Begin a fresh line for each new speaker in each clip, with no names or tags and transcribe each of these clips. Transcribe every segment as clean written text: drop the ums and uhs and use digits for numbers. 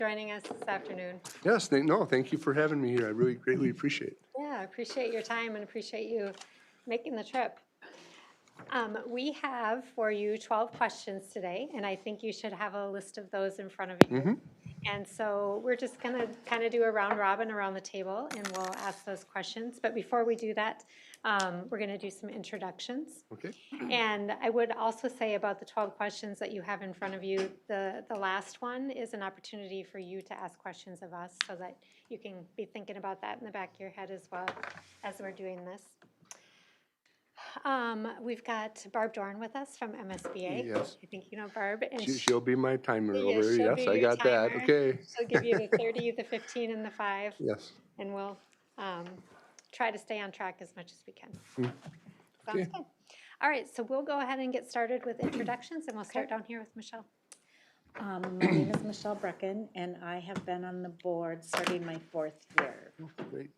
joining us this afternoon.
Yes, thank you for having me here. I really greatly appreciate it.
Yeah, I appreciate your time and appreciate you making the trip. We have for you 12 questions today, and I think you should have a list of those in front of you. And so we're just going to kind of do a round robin around the table, and we'll ask those questions. But before we do that, we're going to do some introductions.
Okay.
And I would also say about the 12 questions that you have in front of you, the last one is an opportunity for you to ask questions of us so that you can be thinking about that in the back of your head as well as we're doing this. We've got Barb Dorn with us from MSBA.
Yes.
I think you know Barb. And
She'll be my timer
yes,
over here.
she'll
Yes,
be
I
your
got that.
timer.
Okay.
She'll give you the 30, the 15, and the 5.
Yes.
And we'll try to stay on track as much as we can. Sounds
Okay.
good. All right, so we'll go ahead and get started with introductions, and we'll start down here with Michelle.
My name is Michelle Brecken, and I have been on the board starting my 4th year.
Great.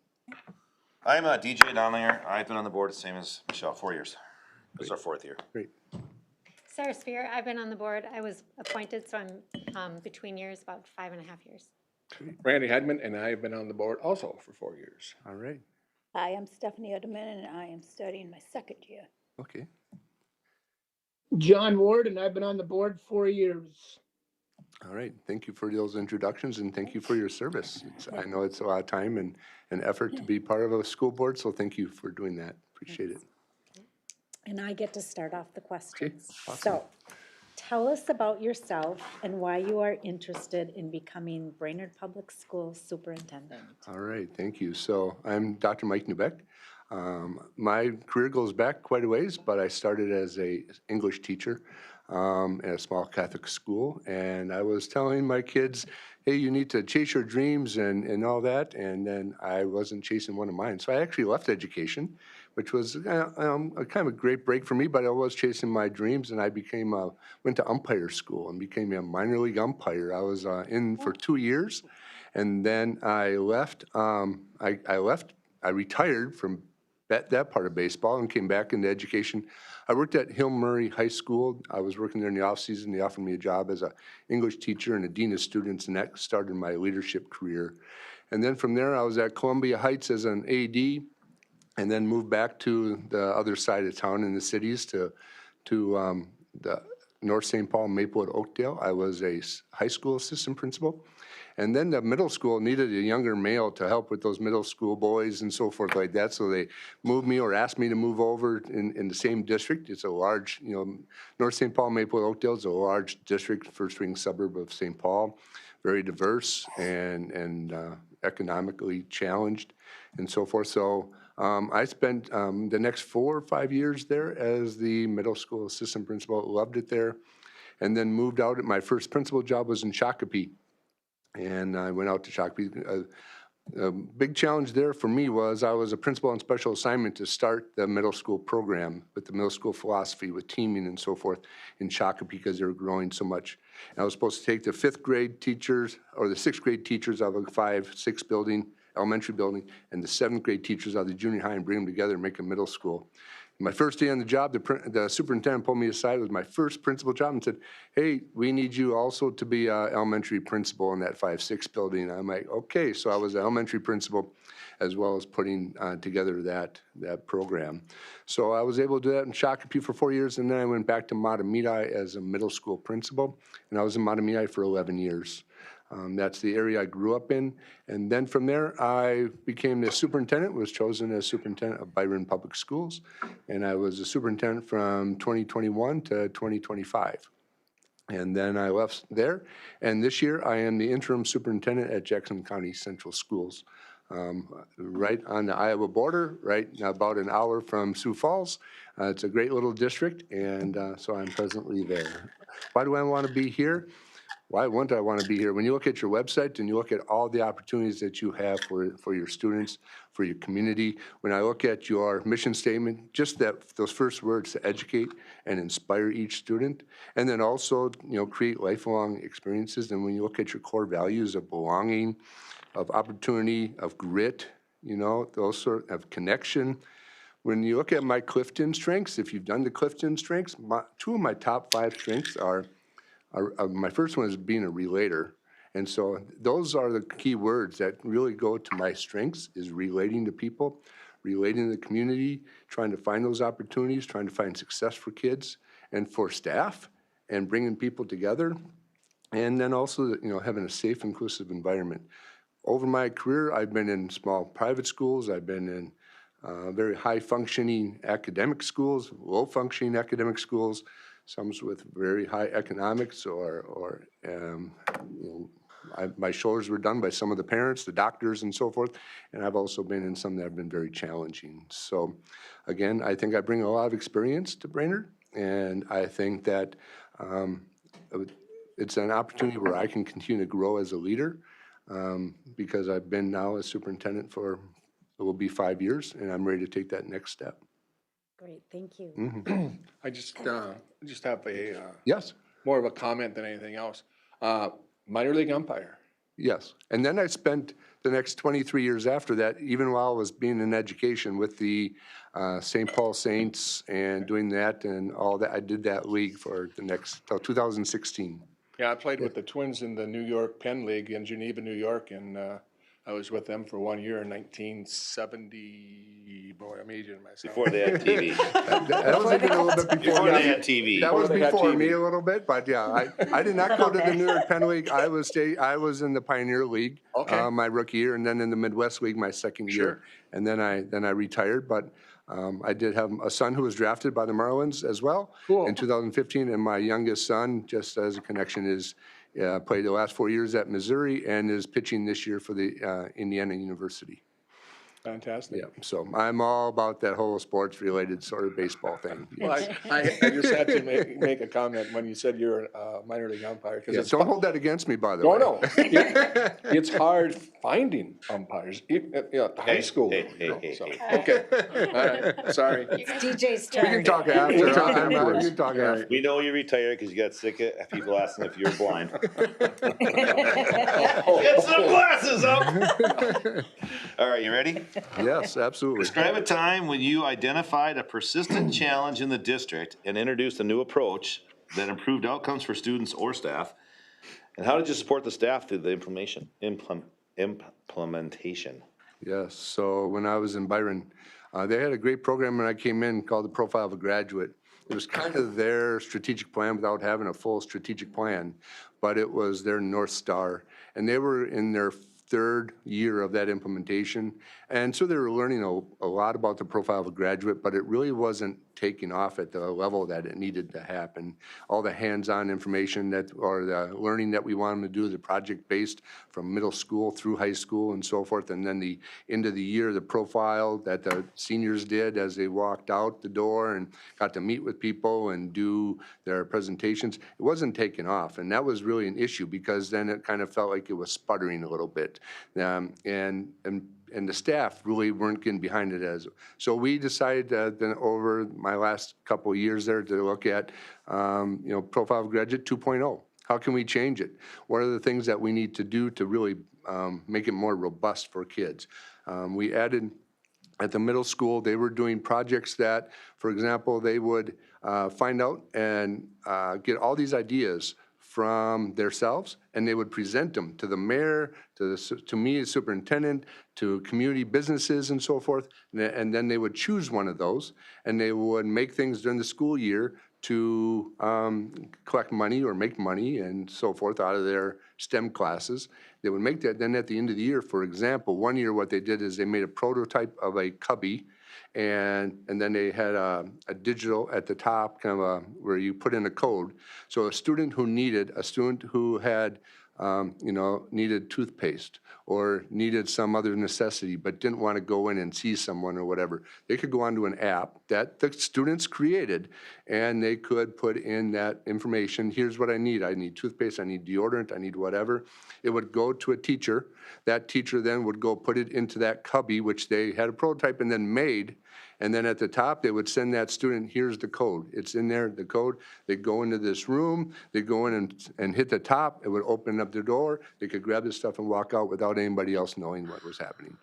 I'm DJ Donlinger. I've been on the board the same as Michelle, 4 years. This is our 4th year.
Great.
Sarah Spear, I've been on the board. I was appointed, so I'm between years, about 5.5 years.
Randy Hedman, and I have been on the board also for 4 years.
All right.
Hi, I'm Stephanie Edelman, and I am studying my 2nd year.
Okay.
John Ward, and I've been on the board 4 years.
All right. Thank you for those introductions, and thank you for your service. I know it's a lot of time and effort to be part of a school board, so thank you for doing that. Appreciate it.
And I get to start off the questions.
awesome.
So, tell us about yourself and why you are interested in becoming Brainerd Public Schools Superintendent.
All right, thank you. So I'm Dr. Mike Neubeck. My career goes back quite a ways, but I started as a English teacher in a small Catholic school, and I was telling my kids, hey, you need to chase your dreams and all that, and then I wasn't chasing one of mine. So I actually left education, which was a kind of a great break for me, but I was chasing my dreams, and I went to umpire school and became a minor league umpire. I was in for 2 years, and then I left. I retired from that part of baseball and came back into education. I worked at Hill Murray High School. I was working there in the off season. They offered me a job as an English teacher and a dean of students, and that started my leadership career. And then from there, I was at Columbia Heights as an AD, and then moved back to the other side of town in the cities to the North St. Paul, Maplewood, Oakdale. I was a high school assistant principal. And then the middle school needed a younger male to help with those middle school boys and so forth like that. So they moved me or asked me to move over in the same district. It's a large, North St. Paul, Maplewood, Oakdale is a large district, first ring suburb of St. Paul, very diverse and economically challenged and so forth. So I spent the next 4 or 5 years there as the middle school assistant principal. Loved it there. And then moved out. My first principal job was in Shakopee. And I went out to Shakopee. A big challenge there for me was I was a principal on special assignment to start the middle school program with the middle school philosophy, with teaming and so forth in Shakopee because they were growing so much. And I was supposed to take the 5th grade teachers or the 6th grade teachers out of the 5-6 building, elementary building, and the 7th grade teachers out of the junior high and bring them together and make a middle school. My first day on the job, the superintendent pulled me aside. It was my first principal job and said, hey, we need you also to be an elementary principal in that 5-6 building. I'm like, okay. So I was an elementary principal as well as putting together that program. So I was able to do that in Shakopee for 4 years, and then I went back to Matamidi as a middle school principal, and I was in Matamidi for 11 years. That's the area I grew up in. And then from there, I became the superintendent, was chosen as superintendent of Byron Public Schools. And I was a superintendent from 2021 to 2025. And then I left there. And this year, I am the interim superintendent at Jackson County Central Schools, right on the Iowa border, right about an hour from Sioux Falls. It's a great little district, and so I'm presently there. Why do I want to be here? Why wouldn't I want to be here? When you look at your website and you look at all the opportunities that you have for your students, for your community, when I look at your mission statement, just those first words, to educate and inspire each student, and then also create lifelong experiences. And when you look at your core values of belonging, of opportunity, of grit, those sort of connection. When you look at my Clifton strengths, if you've done the Clifton strengths, 2 of my top 5 strengths are my first one is being a relator. And so those are the key words that really go to my strengths, is relating to people, relating to the community, trying to find those opportunities, trying to find success for kids and for staff, and bringing people together. And then also, having a safe, inclusive environment. Over my career, I've been in small private schools. I've been in very high-functioning academic schools, low-functioning academic schools, some with very high economics my shoulders were done by some of the parents, the doctors, and so forth. And I've also been in some that have been very challenging. So again, I think I bring a lot of experience to Brainerd, and I think that it's an opportunity where I can continue to grow as a leader, because I've been now a superintendent for, it will be 5 years, and I'm ready to take that next step.
Great, thank you.
I just have a,
Yes,
more of a comment than anything else. Minor league umpire.
yes. And then I spent the next 23 years after that, even while I was being in education with the St. Paul Saints and doing that and all that. I did that league for the next, till 2016.
Yeah, I played with the Twins in the New York Penn League in Geneva, New York, and I was with them for 1 year in 1970. Boy, I'm aging myself.
Before they had TV.
That was even a little bit before
Before they
me.
had TV.
That was
Before they had
before
TV.
me a little bit, but yeah, I did not go to the New York Penn League. I was in the Pioneer League my rookie year, and then in the Midwest League my second year.
Sure.
And then I retired, but I did have a son who was drafted by the Marlins as well
Cool.
in 2015, and my youngest son, just as a connection, is played the last 4 years at Missouri and is pitching this year for the Indiana University.
Fantastic.
Yeah, so I'm all about that whole sports-related sort of baseball thing.
Well, I just had to make a comment when you said you're a minor league umpire.
Yeah,
It's
don't hold that against me, by the way.
No. It's hard finding umpires, high school.
hey,
So,
hey.
okay, all right, sorry.
DJ's
We can
turn.
talk after.
We'll talk
We
afterwards.
can talk after.
We know you retired because you got sick of people asking if you were blind. Get some glasses up. All right, you ready?
Yes, absolutely.
Describe a time when you identified a persistent challenge in the district and introduced a new approach that improved outcomes for students or staff. And how did you support the staff through the implementation?
Yes, so when I was in Byron, they had a great program when I came in called the Profile of a Graduate. It was kind of their strategic plan without having a full strategic plan, but it was their North Star. And they were in their third year of that implementation. And so they were learning a lot about the profile of a graduate, but it really wasn't taking off at the level that it needed to happen. All the hands-on information or the learning that we want them to do, the project-based from middle school through high school and so forth, and then the end of the year, the profile that the seniors did as they walked out the door and got to meet with people and do their presentations, it wasn't taking off. And that was really an issue because then it kind of felt like it was sputtering a little bit. And the staff really weren't getting behind it so we decided then over my last couple of years there to look at, Profile of Graduate 2.0. How can we change it? What are the things that we need to do to really make it more robust for kids? We added at the middle school, they were doing projects that, for example, they would find out and get all these ideas from themselves, and they would present them to the mayor, to me as superintendent, to community businesses and so forth, and then they would choose one of those, and they would make things during the school year to collect money or make money and so forth out of their STEM classes. They would make that, then at the end of the year, for example, one year what they did is they made a prototype of a cubby, and then they had a digital at the top, kind of where you put in a code. So a student who had, needed toothpaste or needed some other necessity but didn't want to go in and see someone or whatever, they could go onto an app that the students created, and they could put in that information. Here's what I need. I need toothpaste, I need deodorant, I need whatever. It would go to a teacher. That teacher then would go put it into that cubby, which they had a prototype and then made. And then at the top, they would send that student, here's the code. It's in there, the code. They go into this room, they go in and hit the top. It would open up the door. They could grab this stuff and walk out without anybody else knowing what was happening.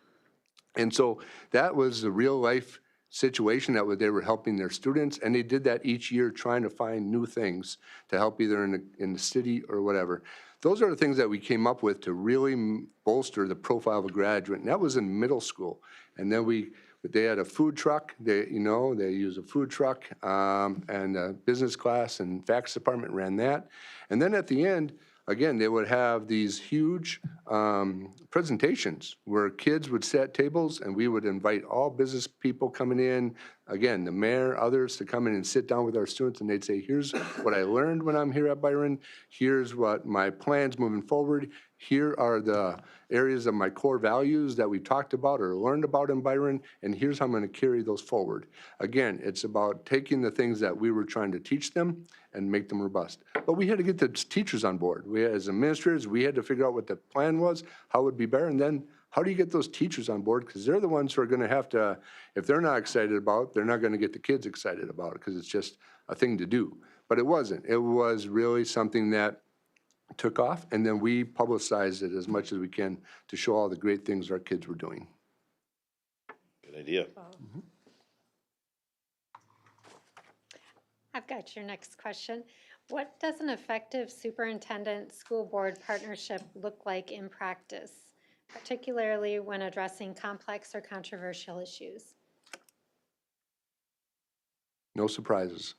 And so that was a real life situation that they were helping their students, and they did that each year trying to find new things to help either in the city or whatever. those are the things that we came up with to really bolster the profile of a graduate, and that was in middle school. And then they had a food truck, they use a food truck, and a business class and fax department ran that. And then at the end, again, they would have these huge presentations where kids would sit at tables and we would invite all business people coming in, again, the mayor, others, to come in and sit down with our students, and they'd say, here's what I learned when I'm here at Byron, here's what my plans moving forward, here are the areas of my core values that we talked about or learned about in Byron, and here's how I'm going to carry those forward. Again, it's about taking the things that we were trying to teach them and make them robust. But we had to get the teachers on board. We, as administrators, we had to figure out what the plan was, how it would be better, and then how do you get those teachers on board? Because they're the ones who are going to have to, if they're not excited about it, they're not going to get the kids excited about it because it's just a thing to do. But it wasn't. It was really something that took off, and then we publicized it as much as we can to show all the great things our kids were doing.
Good idea.
I've got your next question. What does an effective superintendent-school board partnership look like in practice, particularly when addressing complex or controversial issues?
No surprises.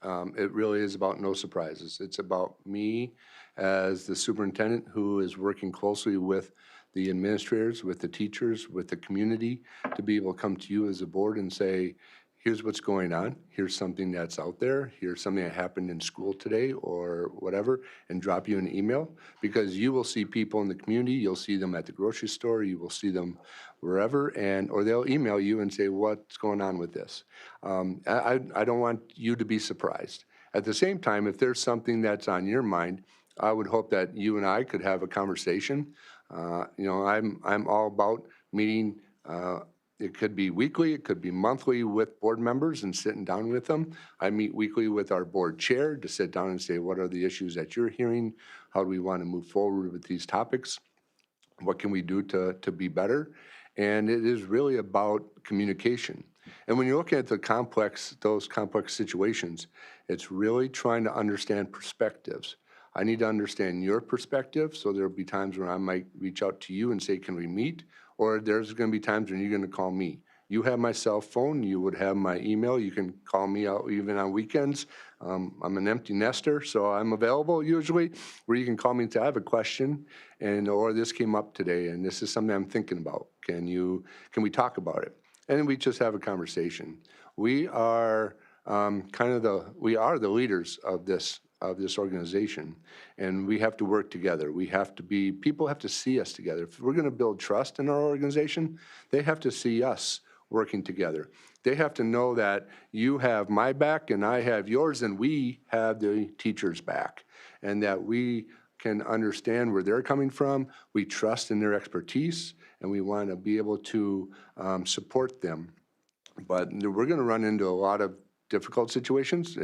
It really is about no surprises. It's about me as the superintendent who is working closely with the administrators, with the teachers, with the community, to be able to come to you as a board and say, here's what's going on, here's something that's out there, here's something that happened in school today or whatever, and drop you an email, because you will see people in the community, you'll see them at the grocery store, you will see them wherever, or they'll email you and say, what's going on with this? I don't want you to be surprised. At the same time, if there's something that's on your mind, I would hope that you and I could have a conversation. I'm all about meeting. It could be weekly, it could be monthly with board members and sitting down with them. I meet weekly with our board chair to sit down and say, what are the issues that you're hearing? How do we want to move forward with these topics? What can we do to be better? And it is really about communication. And when you're looking at those complex situations, it's really trying to understand perspectives. I need to understand your perspective, so there'll be times when I might reach out to you and say, can we meet? Or there's going to be times when you're going to call me. You have my cell phone, you would have my email, you can call me out even on weekends. I'm an empty nester, so I'm available usually, where you can call me and say, I have a question, or this came up today, and this is something I'm thinking about. Can we talk about it? And we just have a conversation. We are the leaders of this organization, and we have to work together. People have to see us together. If we're going to build trust in our organization, they have to see us working together. They have to know that you have my back and I have yours, and we have the teacher's back, and that we can understand where they're coming from. We trust in their expertise, and we want to be able to support them. But we're going to run into a lot of difficult situations.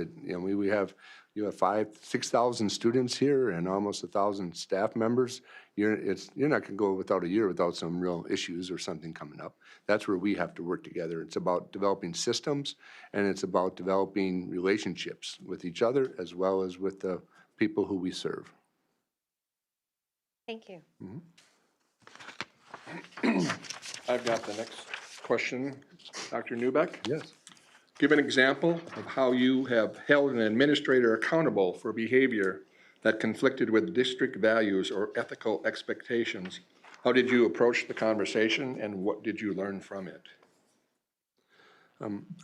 You have 6,000 students here and almost 1,000 staff members. You're not going to go without a year without some real issues or something coming up. That's where we have to work together. It's about developing systems, and it's about developing relationships with each other as well as with the people who we serve.
Thank you.
I've got the next question, Dr. Newbeck.
Yes.
Give an example of how you have held an administrator accountable for behavior that conflicted with district values or ethical expectations. How did you approach the conversation, and what did you learn from it?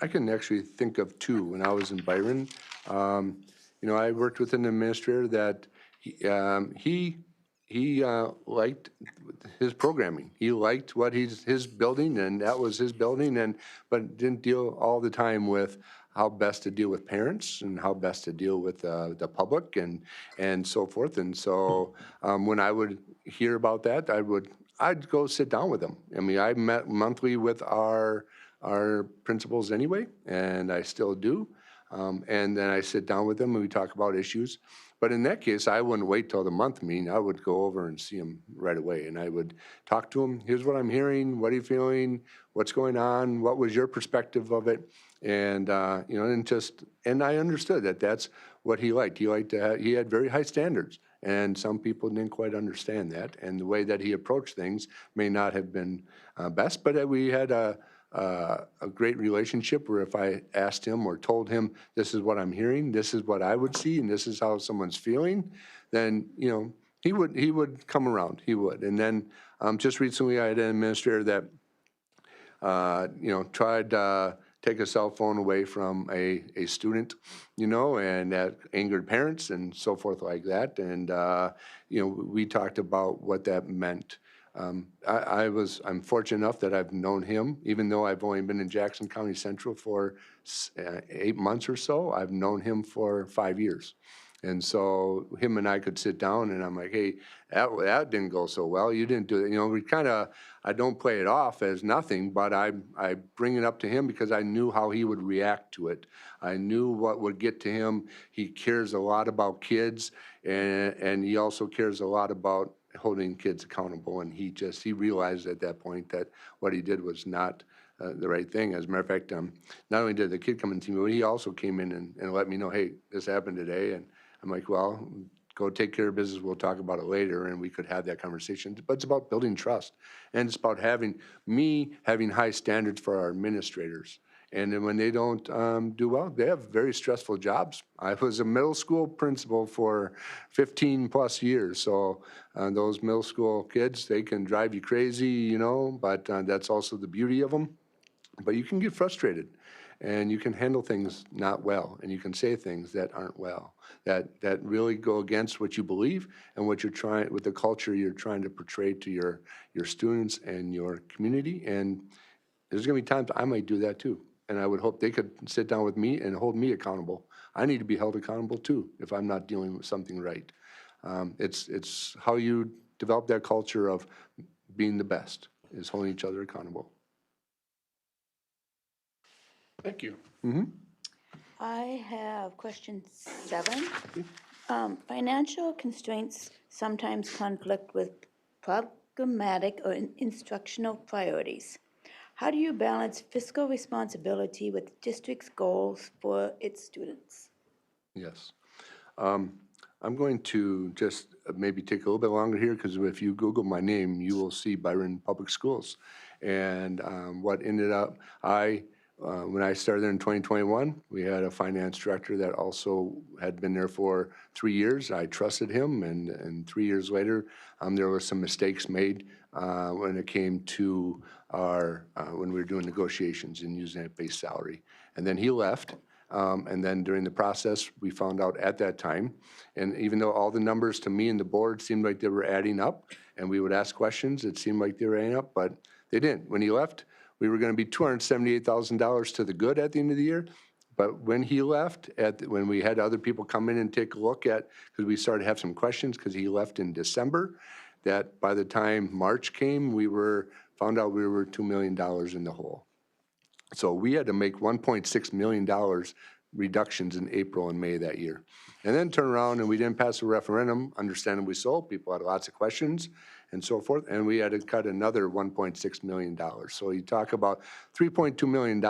I can actually think of two. When I was in Byron, I worked with an administrator that he liked his programming. He liked what his building, and that was his building, but didn't deal all the time with how best to deal with parents and how best to deal with the public and so forth. And so when I would hear about that, I'd go sit down with him. I mean, I met monthly with our principals anyway, and I still do. And then I sit down with them and we talk about issues. But in that case, I wouldn't wait till the month meeting. I would go over and see him right away. And I would talk to him. Here's what I'm hearing. What are you feeling? What's going on? What was your perspective of it? And, and I understood that that's what he liked. He had very high standards. And some people didn't quite understand that. And the way that he approached things may not have been best, but we had a great relationship where if I asked him or told him, this is what I'm hearing, this is what I would see, and this is how someone's feeling, then, he would come around, he would. And then just recently I had an administrator that tried to take a cell phone away from a student, and that angered parents and so forth like that. And, we talked about what that meant. I'm fortunate enough that I've known him, even though I've only been in Jackson County Central for 8 months or so. I've known him for 5 years. And so him and I could sit down and I'm like, hey, that didn't go so well. You didn't do it. We I don't play it off as nothing, but I bring it up to him because I knew how he would react to it. I knew what would get to him. He cares a lot about kids, and he also cares a lot about holding kids accountable. And he realized at that point that what he did was not the right thing. As a matter of fact, not only did the kid come in to me, but he also came in and let me know, hey, this happened today. And I'm like, well, go take care of business. We'll talk about it later. And we could have that conversation. But it's about building trust. And it's about having high standards for our administrators. And then when they don't do well, they have very stressful jobs. I was a middle school principal for 15 plus years. So those middle school kids, they can drive you crazy, but that's also the beauty of them. But you can get frustrated. And you can handle things not well, and you can say things that aren't well, that really go against what you believe and what with the culture you're trying to portray to your students and your community. And there's going to be times I might do that too. And I would hope they could sit down with me and hold me accountable. I need to be held accountable too if I'm not dealing with something right. It's how you develop that culture of being the best, is holding each other accountable.
Thank you.
I have question 7. Financial constraints sometimes conflict with programmatic or instructional priorities. How do you balance fiscal responsibility with district's goals for its students?
Yes. I'm going to just maybe take a little bit longer here because if you Google my name, you will see Byron Public Schools. And what ended up, when I started there in 2021, we had a finance director that also had been there for 3 years. I trusted him, and 3 years later, there were some mistakes made when it came to when we were doing negotiations and using that base salary. And then he left. And then during the process, we found out at that time, and even though all the numbers to me and the board seemed like they were adding up, and we would ask questions, it seemed like they were adding up, but they didn't. When he left, we were going to be $278,000 to the good at the end of the year. But when he left, when we had other people come in and take a look at, because we started to have some questions because he left in December, that by the time March came, found out we were $2 million in the hole. So we had to make $1.6 million reductions in April and May that year. And then turn around and we didn't pass a referendum, understandably so. People had lots of questions and so forth. And we had to cut another $1.6 million. So you talk about $3.2 million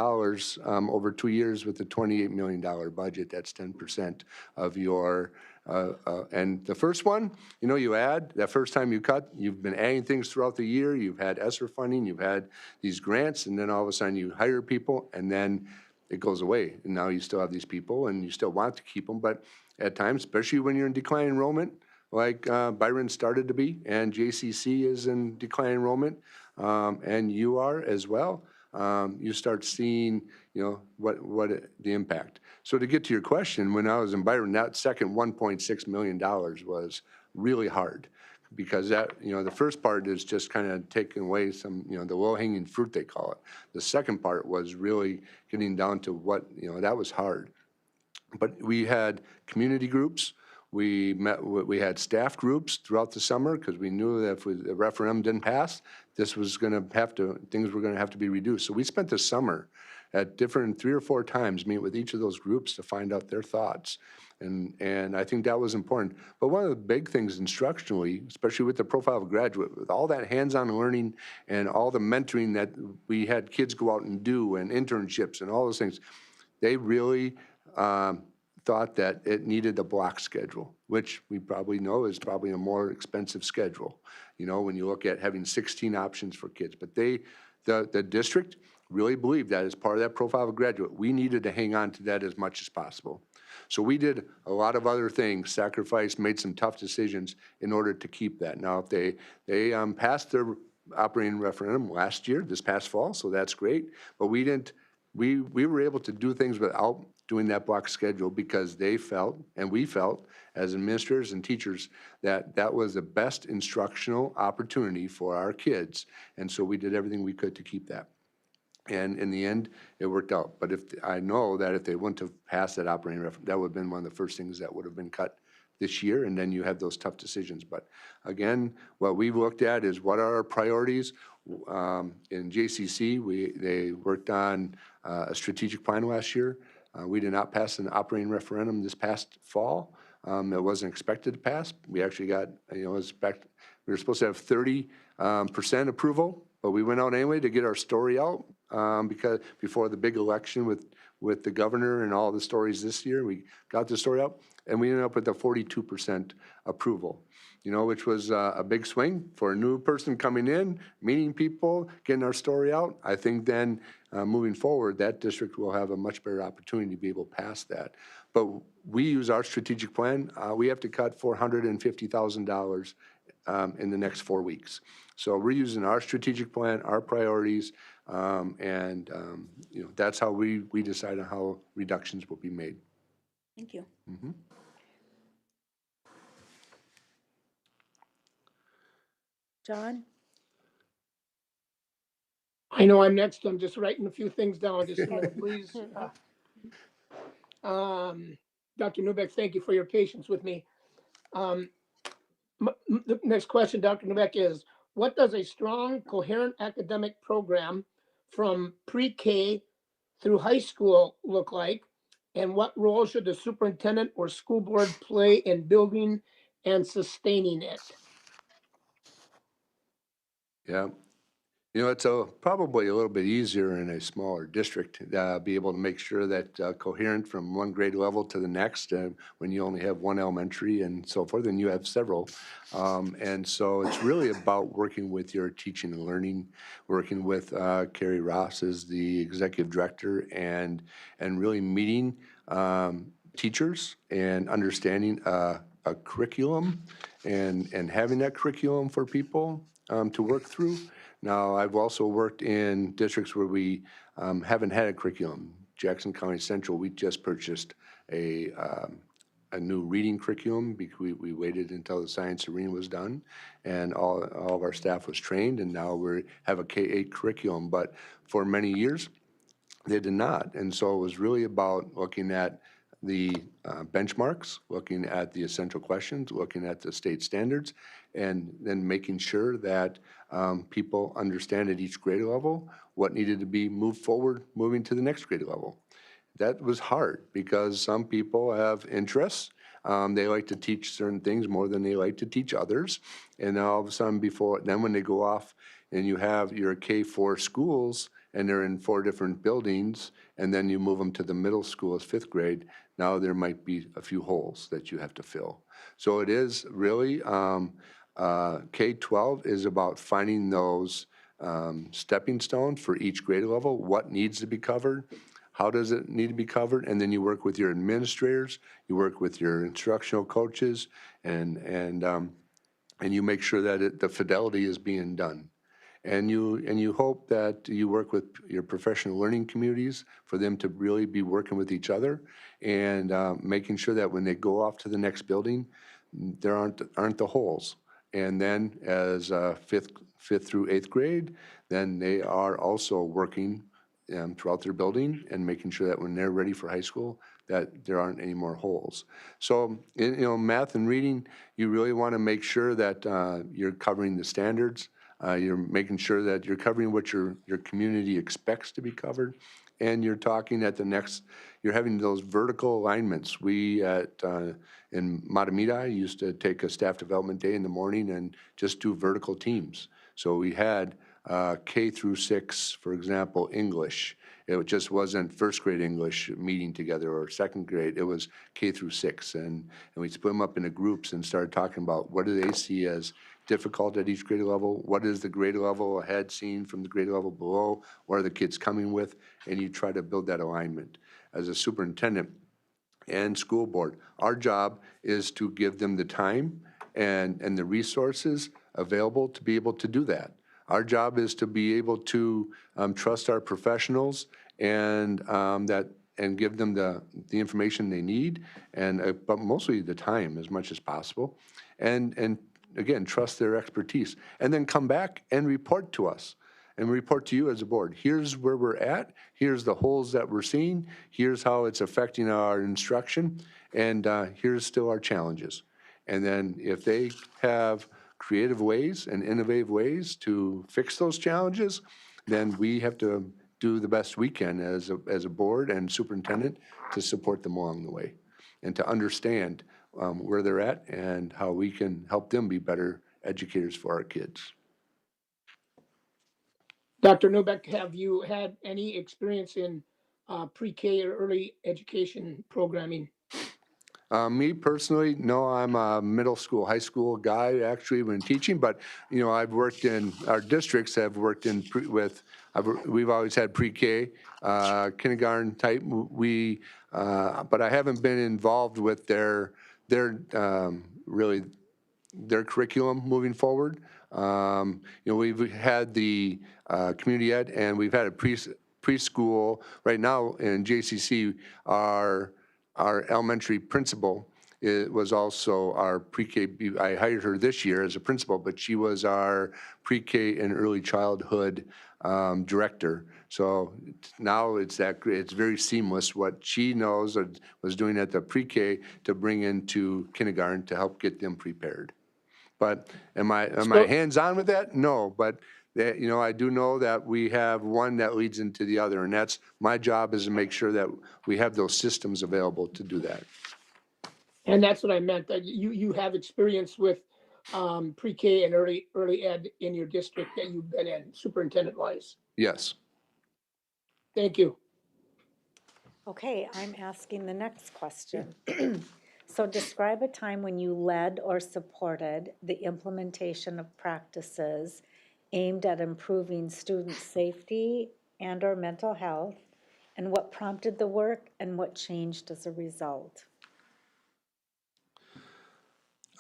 over 2 years with a $28 million budget. That's 10% of your and the first one, you add, that first time you cut, you've been adding things throughout the year, you've had ESSER funding, you've had these grants, and then all of a sudden you hire people, and then it goes away. And now you still have these people, and you still want to keep them, but at times, especially when you're in decline enrollment, like Byron started to be, and JCC is in decline enrollment, and you are as well, you start seeing, what the impact. So to get to your question, when I was in Byron, that second $1.6 million was really hard because that, the first part is just kind of taking away some, the low-hanging fruit, they call it. The second part was really getting down to what, that was hard. But we had community groups. We had staff groups throughout the summer because we knew that if the referendum didn't pass, things were going to have to be reduced. So we spent the summer at 3 or 4 times meet with each of those groups to find out their thoughts. And I think that was important. But one of the big things instructionally, especially with the profile of a graduate, with all that hands-on learning and all the mentoring that we had kids go out and do and internships and all those things, they really thought that it needed a block schedule, which we probably know is probably a more expensive schedule, you know, when you look at having 16 options for kids. But the district really believed that as part of that profile of a graduate, we needed to hang on to that as much as possible. So we did a lot of other things, sacrificed, made some tough decisions in order to keep that. Now, if they passed their operating referendum last year, this past fall, so that's great. But we didn't, we were able to do things without doing that block schedule because they felt, and we felt as administrators and teachers, that that was the best instructional opportunity for our kids. And so we did everything we could to keep that. And in the end, it worked out. But I know that if they wouldn't have passed that operating referendum, that would have been one of the first things that would have been cut this year, and then you have those tough decisions. But again, what we've looked at is what are our priorities. In JCC, they worked on a strategic plan last year. We did not pass an operating referendum this past fall. It wasn't expected to pass. We actually got, we were supposed to have 30% approval, but we went out anyway to get our story out because before the big election with the governor and all the stories this year, we got the story out, and we ended up with a 42% approval, which was a big swing for a new person coming in, meeting people, getting our story out. I think then moving forward, that district will have a much better opportunity to be able to pass that. But we use our strategic plan. We have to cut $450,000 in the next 4 weeks. So we're using our strategic plan, our priorities, and that's how we decide on how reductions will be made.
Thank you.
Mm-hmm.
John?
I know I'm next. I'm just writing a few things down. Just a minute, please. Dr. Newbeck, thank you for your patience with me. The next question, Dr. Newbeck, is what does a strong, coherent academic program from pre-K through high school look like? And what role should the superintendent or school board play in building and sustaining it?
Yeah. It's probably a little bit easier in a smaller district to be able to make sure that coherent from one grade level to the next, when you only have one elementary and so forth, and you have several. And so it's really about working with your teaching and learning, working with Carrie Ross as the executive director, and really meeting teachers and understanding a curriculum and having that curriculum for people to work through. Now, I've also worked in districts where we haven't had a curriculum. Jackson County Central, we just purchased a new reading curriculum because we waited until the science arena was done, and all of our staff was trained, and now we have a K-8 curriculum. But for many years, they did not, and so it was really about looking at the benchmarks, looking at the essential questions, looking at the state standards, and then making sure that people understand at each grade level what needed to be moved forward, moving to the next grade level. That was hard because some people have interests. They like to teach certain things more than they like to teach others. And all of a sudden then when they go off and you have your K-4 schools and they're in 4 different buildings, and then you move them to the middle school as 5th grade, now there might be a few holes that you have to fill. So it is really, K-12 is about finding those stepping stones for each grade level, what needs to be covered, how does it need to be covered, and then you work with your administrators, you work with your instructional coaches, and you make sure that the fidelity is being done. And you hope that you work with your professional learning communities for them to really be working with each other and making sure that when they go off to the next building, there aren't the holes. And then as fifth through 8th grade, then they are also working throughout their building and making sure that when they're ready for high school, that there aren't any more holes. So, math and reading, you really want to make sure that you're covering the standards. You're making sure that you're covering what your community expects to be covered, and you're talking at the next, you're having those vertical alignments. We in Matamida used to take a staff development day in the morning and just do vertical teams. So we had K through 6, for example, English, It just wasn't first grade English meeting together or second grade. It was K through 6. And we split them up into groups and started talking about what do they see as difficult at each grade level? What is the grade level ahead seen from the grade level below? What are the kids coming with? And you try to build that alignment. As a superintendent and school board, our job is to give them the time and the resources available to be able to do that. Our job is to be able to trust our professionals and and give them the information they need, and but mostly the time as much as possible, and again, trust their expertise, and then come back and report to us and report to you as a board. Here's where we're at. Here's the holes that we're seeing. Here's how it's affecting our instruction, and here's still our challenges. And then if they have creative ways and innovative ways to fix those challenges, then we have to do the best we can as a board and superintendent to support them along the way and to understand where they're at and how we can help them be better educators for our kids.
Dr. Newbeck, have you had any experience in pre-K or early education programming?
Me personally, no, I'm a middle school, high school guy actually when teaching, but I've worked in, our districts have worked in we've always had pre-K, kindergarten type, but I haven't been involved with their really their curriculum moving forward. We've had the community ed and we've had a preschool. Right now in JCC, our elementary principal was also our pre-K. I hired her this year as a principal, but she was our pre-K and early childhood director. So now it's very seamless what she knows or was doing at the pre-K to bring into kindergarten to help get them prepared. But am I hands-on with that? No, but I do know that we have one that leads into the other, and that's my job is to make sure that we have those systems available to do that.
And that's what I meant, that you have experience with pre-K and early ed in your district that you've been in, superintendent-wise.
Yes.
Thank you.
Okay, I'm asking the next question. So describe a time when you led or supported the implementation of practices aimed at improving student safety and/or mental health, and what prompted the work and what changed as a result.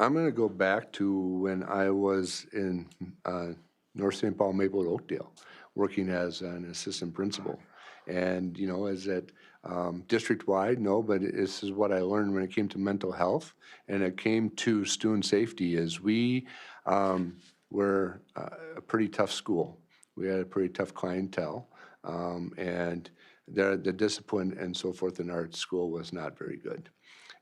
I'm going to go back to when I was in North St. Paul, Maplewood, Oakdale, working as an assistant principal. And, as that district-wide, no, but this is what I learned when it came to mental health and it came to student safety is we were a pretty tough school. We had a pretty tough clientele, and the discipline and so forth in our school was not very good.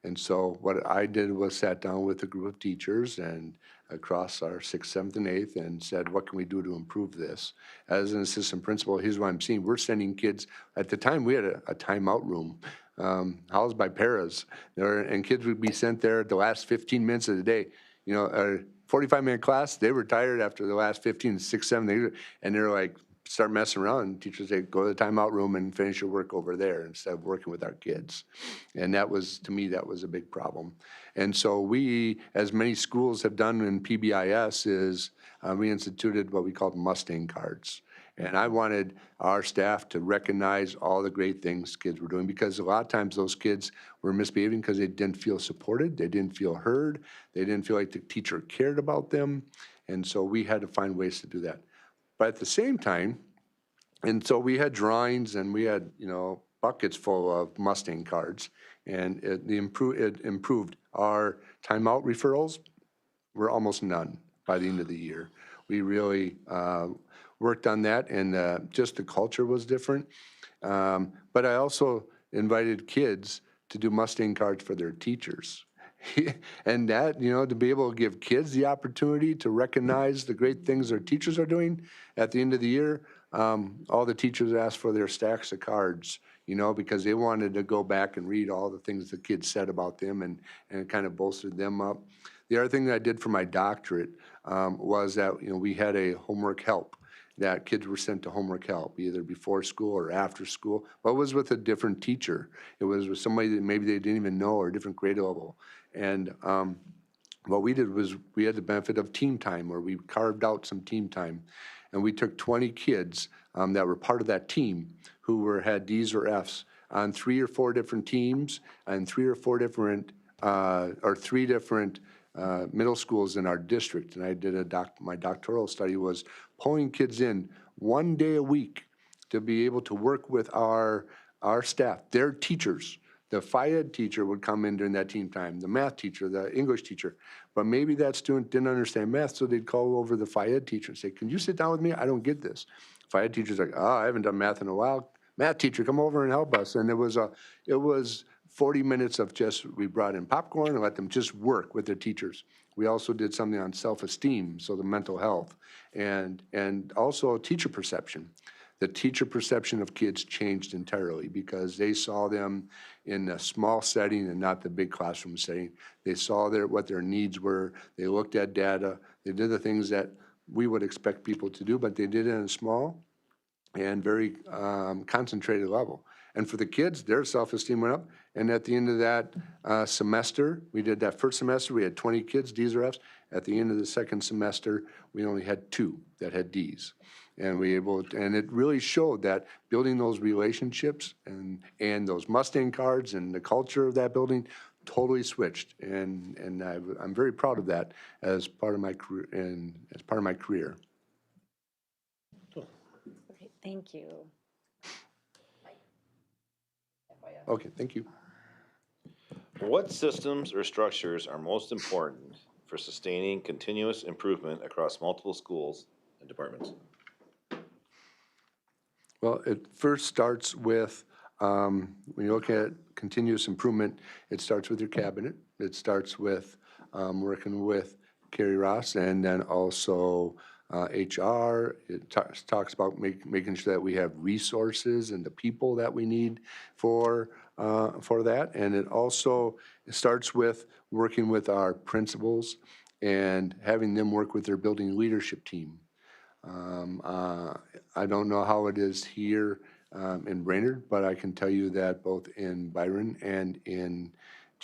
And so what I did was sat down with a group of teachers and across our 6th, 7th, and 8th and said, what can we do to improve this? As an assistant principal, here's what I'm seeing. We're sending kids, at the time we had a timeout room housed by paras, and kids would be sent there the last 15 minutes of the day. A 45-minute class, they were tired after the last 15, 6, 7, 8, and they're like, start messing around, and teachers say, go to the timeout room and finish your work over there instead of working with our kids. And that was, to me, that was a big problem. And so we, as many schools have done in PBIS, is we instituted what we called Mustang cards. And I wanted our staff to recognize all the great things kids were doing, because a lot of times those kids were misbehaving because they didn't feel supported, they didn't feel heard, they didn't feel like the teacher cared about them. And so we had to find ways to do that. But at the same time, and so we had drawings and we had, buckets full of Mustang cards, and it improved. Our timeout referrals were almost none by the end of the year. We really worked on that, and just the culture was different. But I also invited kids to do Mustang cards for their teachers. And that, to be able to give kids the opportunity to recognize the great things their teachers are doing at the end of the year, all the teachers asked for their stacks of cards, because they wanted to go back and read all the things the kids said about them and kind of bolstered them up. The other thing that I did for my doctorate was that, we had a homework help, that kids were sent to homework help, either before school or after school, but it was with a different teacher. It was with somebody that maybe they didn't even know, or a different grade level. And what we did was we had the benefit of team time, where we carved out some team time. And we took 20 kids that were part of that team who had D's or F's on 3 or 4 different teams and 3 or 4 different, or 3 different middle schools in our district. And I did my doctoral study was pulling kids in 1 day a week to be able to work with our staff, their teachers. The Phi-Ed teacher would come in during that team time, the math teacher, the English teacher. But maybe that student didn't understand math, so they'd call over the Phi-Ed teacher and say, can you sit down with me? I don't get this. Phi-Ed teacher's like, oh, I haven't done math in a while. Math teacher, come over and help us. And it was 40 minutes of just, we brought in popcorn and let them just work with their teachers. We also did something on self-esteem, so the mental health, and also teacher perception. The teacher perception of kids changed entirely because they saw them in a small setting and not the big classroom setting. They saw what their needs were. They looked at data. They did the things that we would expect people to do, but they did it in a small and very concentrated level. And for the kids, their self-esteem went up. And at the end of that semester, we did that first semester, we had 20 kids, D's or F's. At the end of the second semester, we only had 2 that had D's. And and it really showed that building those relationships and those Mustang cards and the culture of that building totally switched. And I'm very proud of that as part of my career.
Great, thank you.
Okay, thank you.
What systems or structures are most important for sustaining continuous improvement across multiple schools and departments?
Well, it first starts with, when you look at continuous improvement, it starts with your cabinet. It starts with working with Carrie Ross, and then also HR. It talks about making sure that we have resources and the people that we need for that. And it also starts with working with our principals and having them work with their building leadership team. I don't know how it is here in Brainerd, but I can tell you that both in Byron and in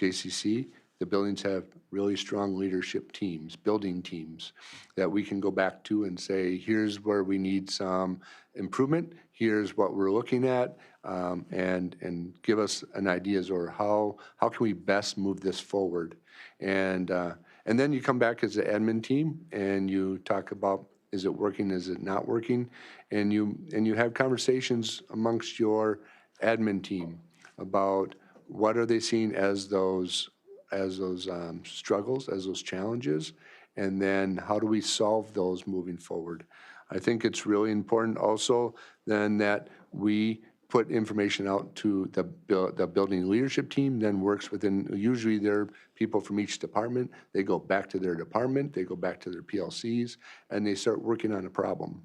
JCC, the buildings have really strong leadership teams, building teams, that we can go back to and say, here's where we need some improvement, here's what we're looking at, and give us an ideas or how can we best move this forward. And then you come back as the admin team and you talk about, is it working? Is it not working? And you have conversations amongst your admin team about what are they seeing as those struggles, as those challenges, and then how do we solve those moving forward? I think it's really important also then that we put information out to the building leadership team, then works within, usually they're people from each department. They go back to their department, they go back to their PLCs, and they start working on a problem.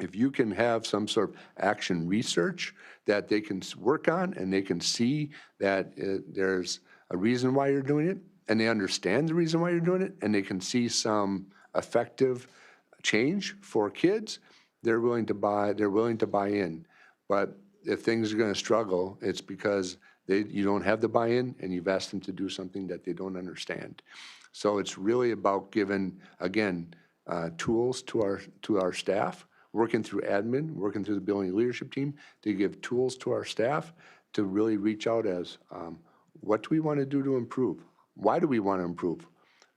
If you can have some sort of action research that they can work on and they can see that there's a reason why you're doing it, and they understand the reason why you're doing it, and they can see some effective change for kids, they're willing to buy in. But if things are going to struggle, it's because you don't have the buy-in and you've asked them to do something that they don't understand. So it's really about giving, again, tools to our staff, working through admin, working through the building leadership team to give tools to our staff to really reach out as what do we want to do to improve? Why do we want to improve?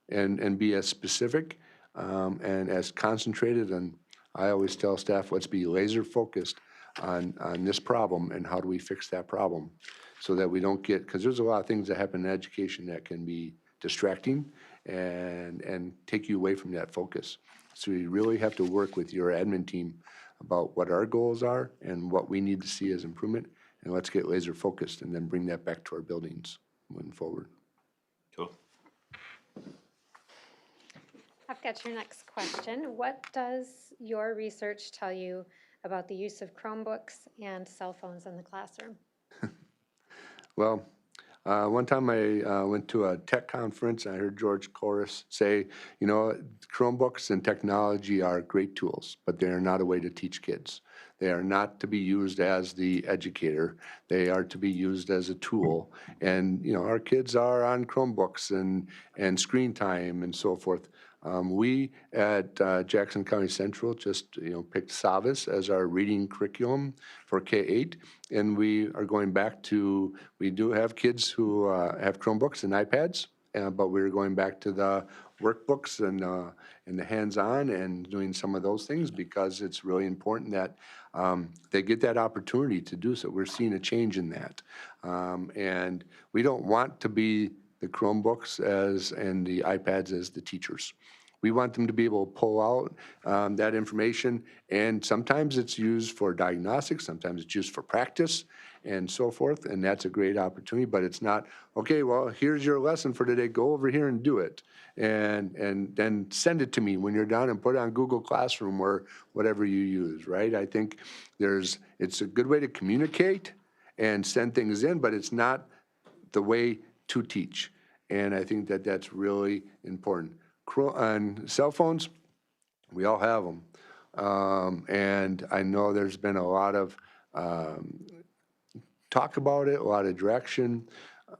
And be as specific and as concentrated. And I always tell staff, let's be laser focused on this problem and how do we fix that problem so that we don't get, because there's a lot of things that happen in education that can be distracting and take you away from that focus. So you really have to work with your admin team about what our goals are and what we need to see as improvement, and let's get laser focused and then bring that back to our buildings moving forward.
Cool.
I've got your next question. What does your research tell you about the use of Chromebooks and cell phones in the classroom?
Well, One time I went to a tech conference and I heard George Corus say, you know, Chromebooks and technology are great tools, but they are not a way to teach kids. They are not to be used as the educator. They are to be used as a tool. And, you know, our kids are on Chromebooks and screen time and so forth. We at Jackson County Central just, you know, picked Savas as our reading curriculum for K-8. And we are going back to, we do have kids who have Chromebooks and iPads, but we're going back to the workbooks and the hands-on and doing some of those things because it's really important that they get that opportunity to do so. We're seeing a change in that. And we don't want to be the Chromebooks and the iPads as the teachers. We want them to be able to pull out that information, and sometimes it's used for diagnostics, sometimes it's used for practice and so forth, and that's a great opportunity, but it's not, okay, well, here's your lesson for today, go over here and do it, and then send it to me when you're done and put it on Google Classroom or whatever you use, right? I think it's a good way to communicate and send things in, but it's not the way to teach, and I think that that's really important. On cell phones, we all have them. And I know there's been a lot of talk about it, a lot of direction.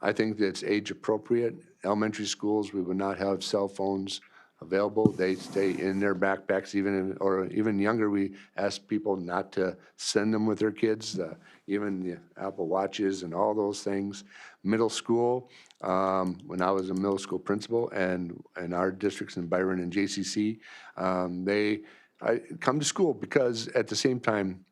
I think that's age appropriate. Elementary schools, we would not have cell phones available. They stay in their backpacks, or even younger. We ask people not to send them with their kids, even the Apple Watches and all those things. Middle school, when I was a middle school principal and our districts in Byron and JCC, I come to school because at the same time,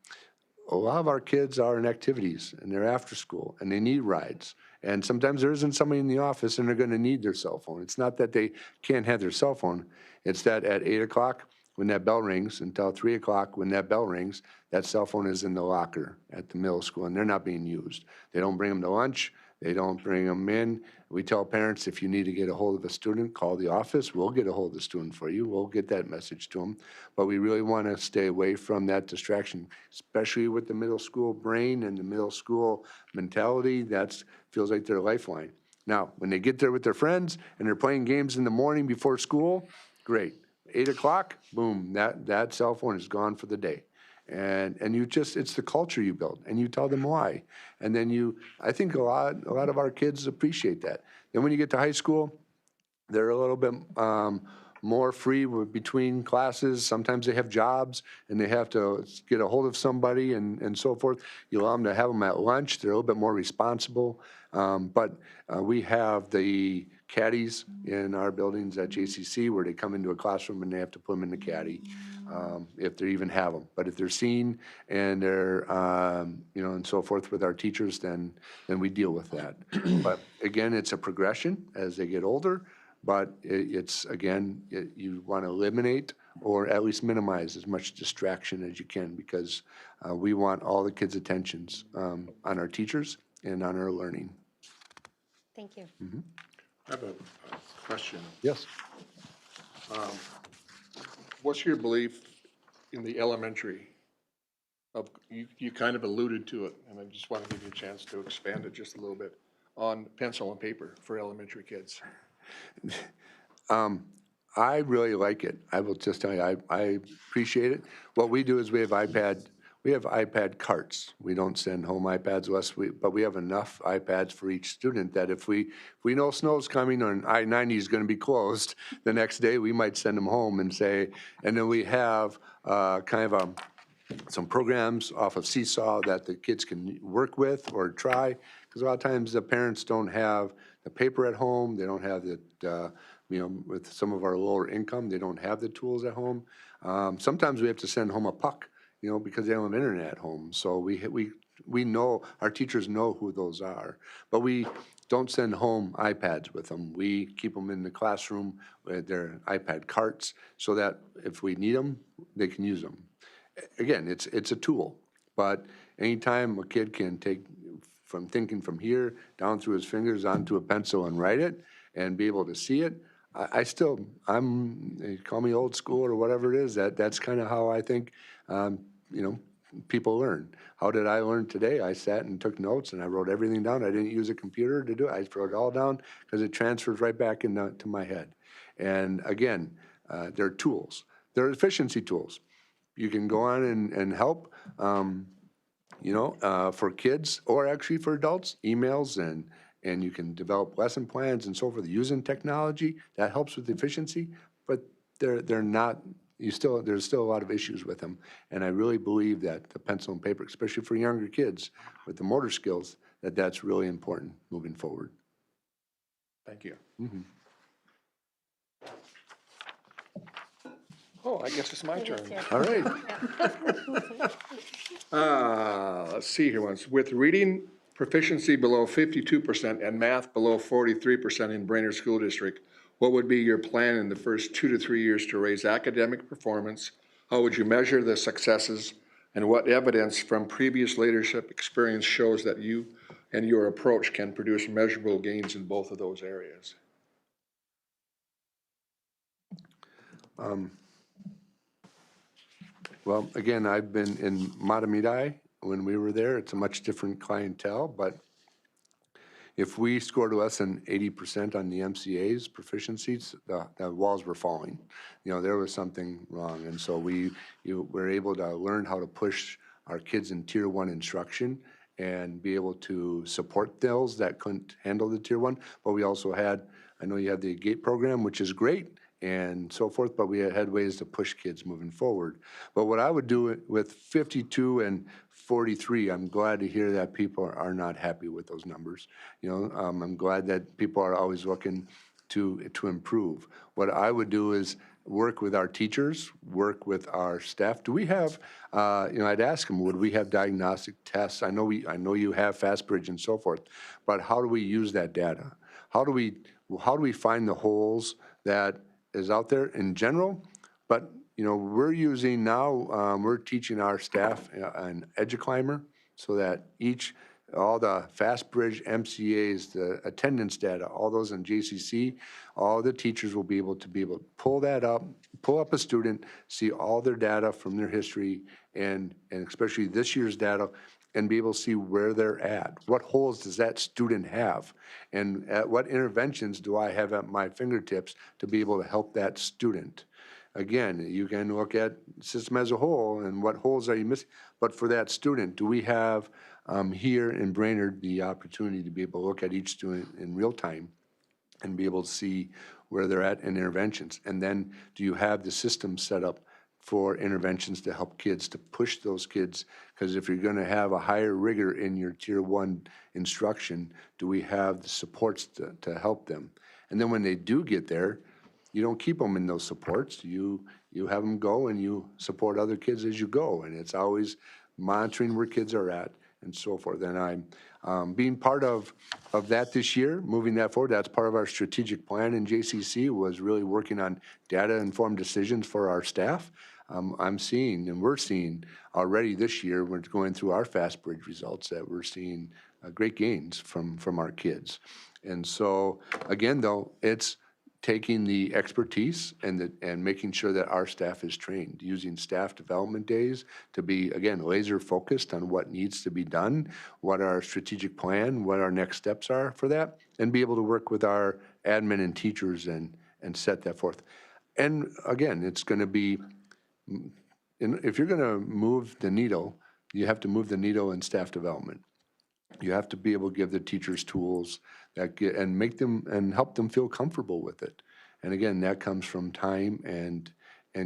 a lot of our kids are in activities and they're after school and they need rides. And sometimes there isn't somebody in the office and they're going to need their cell phone. It's not that they can't have their cell phone. It's that at 8 o'clock when that bell rings until 3 o'clock when that bell rings, that cell phone is in the locker at the middle school and they're not being used. They don't bring them to lunch. They don't bring them in. We tell parents, if you need to get a hold of a student, call the office. We'll get a hold of the student for you. We'll get that message to them. But we really want to stay away from that distraction, especially with the middle school brain and the middle school mentality. That feels like their lifeline. Now, when they get there with their friends and they're playing games in the morning before school, great. 8 o'clock, boom, that cell phone is gone for the day. And it's the culture you build, and you tell them why. And then I think a lot of our kids appreciate that. Then when you get to high school, they're a little bit more free between classes. Sometimes they have jobs and they have to get a hold of somebody and so forth. You allow them to have them at lunch. They're a little bit more responsible. But we have the caddies in our buildings at JCC where they come into a classroom and they have to put them in the caddy if they even have them. But if they're seen and they're, and so forth with our teachers, then we deal with that. But again, it's a progression as they get older. But you want to eliminate or at least minimize as much distraction as you can because we want all the kids' attentions on our teachers and on our learning.
Thank you.
I have a question.
Yes.
What's your belief in the elementary? You kind of alluded to it, and I just want to give you a chance to expand it just a little bit on pencil and paper for elementary kids.
I really like it. I will just tell you, I appreciate it. What we do is we have iPad carts. We don't send home iPads but we have enough iPads for each student that if we know snow's coming or I-90 is going to be closed the next day, we might send them home and then we have some programs off of Seesaw that the kids can work with or try, because a lot of times the parents don't have the paper at home, they don't have with some of our lower income, they don't have the tools at home. Sometimes we have to send home a puck, because they don't have internet at home. So we know, our teachers know who those are, but we don't send home iPads with them. We keep them in the classroom with their iPad carts so that if we need them, they can use them. Again, it's a tool, but anytime a kid can take from thinking from here down through his fingers onto a pencil and write it and be able to see it, they call me old school or whatever it is, that's kind of how I think, people learn. How did I learn today? I sat and took notes and I wrote everything down. I didn't use a computer to do it. I wrote it all down because it transfers right back into my head. And again, they're tools. They're efficiency tools. You can go on and help, for kids or actually for adults, emails and you can develop lesson plans and so forth using technology. That helps with efficiency, but they're not, there's still a lot of issues with them. And I really believe that the pencil and paper, especially for younger kids with the motor skills, that's really important moving forward.
Thank you. Oh, I guess it's my turn.
All right.
Let's see here once. With reading proficiency below 52% and math below 43% in Brainerd School District, what would be your plan in the first 2 to 3 years to raise academic performance? How would you measure the successes? And what evidence from previous leadership experience shows that you and your approach can produce measurable gains in both of those areas?
Well, again, I've been in Matamidi when we were there. It's a much different clientele, but if we scored less than 80% on the MCA's proficiencies, the walls were falling. There was something wrong. And so we were able to learn how to push our kids in Tier 1 instruction and be able to support those that couldn't handle the Tier 1. But we also had, I know you have the GATE program, which is great, and so forth, but we had ways to push kids moving forward. But what I would do with 52 and 43, I'm glad to hear that people are not happy with those numbers. I'm glad that people are always looking to improve. What I would do is work with our teachers, work with our staff. Do we have, I'd ask them, would we have diagnostic tests? I know you have FastBridge and so forth, but how do we use that data? How do we find the holes that is out there in general? But we're using now, we're teaching our staff an EduClimber so that all the FastBridge, MCAs, the attendance data, all those in JCC, all the teachers will be able to pull that up, pull up a student, see all their data from their history and especially this year's data, and be able to see where they're at. What holes does that student have? And what interventions do I have at my fingertips to be able to help that student? Again, you can look at the system as a whole and what holes are you missing. But for that student, do we have here in Brainerd the opportunity to be able to look at each student in real time and be able to see where they're at in interventions? And then do you have the system set up for interventions to help kids, to push those kids? Because if you're going to have a higher rigor in your Tier 1 instruction, do we have the supports to help them? And then when they do get there, you don't keep them in those supports. You have them go and you support other kids as you go. And it's always monitoring where kids are at and so forth. And I'm being part of that this year, moving that forward. That's part of our strategic plan in JCC, was really working on data-informed decisions for our staff. I'm seeing, and we're seeing already this year, we're going through our FastBridge results, that we're seeing great gains from our kids. And so, again, though, it's taking the expertise and making sure that our staff is trained, using staff development days to be, again, laser focused on what needs to be done, what our strategic plan, what our next steps are for that, and be able to work with our admin and teachers and set that forth. And again, it's going to be, if you're going to move the needle, you have to move the needle in staff development. You have to be able to give the teachers tools and make them and help them feel comfortable with it. And again, that comes from time and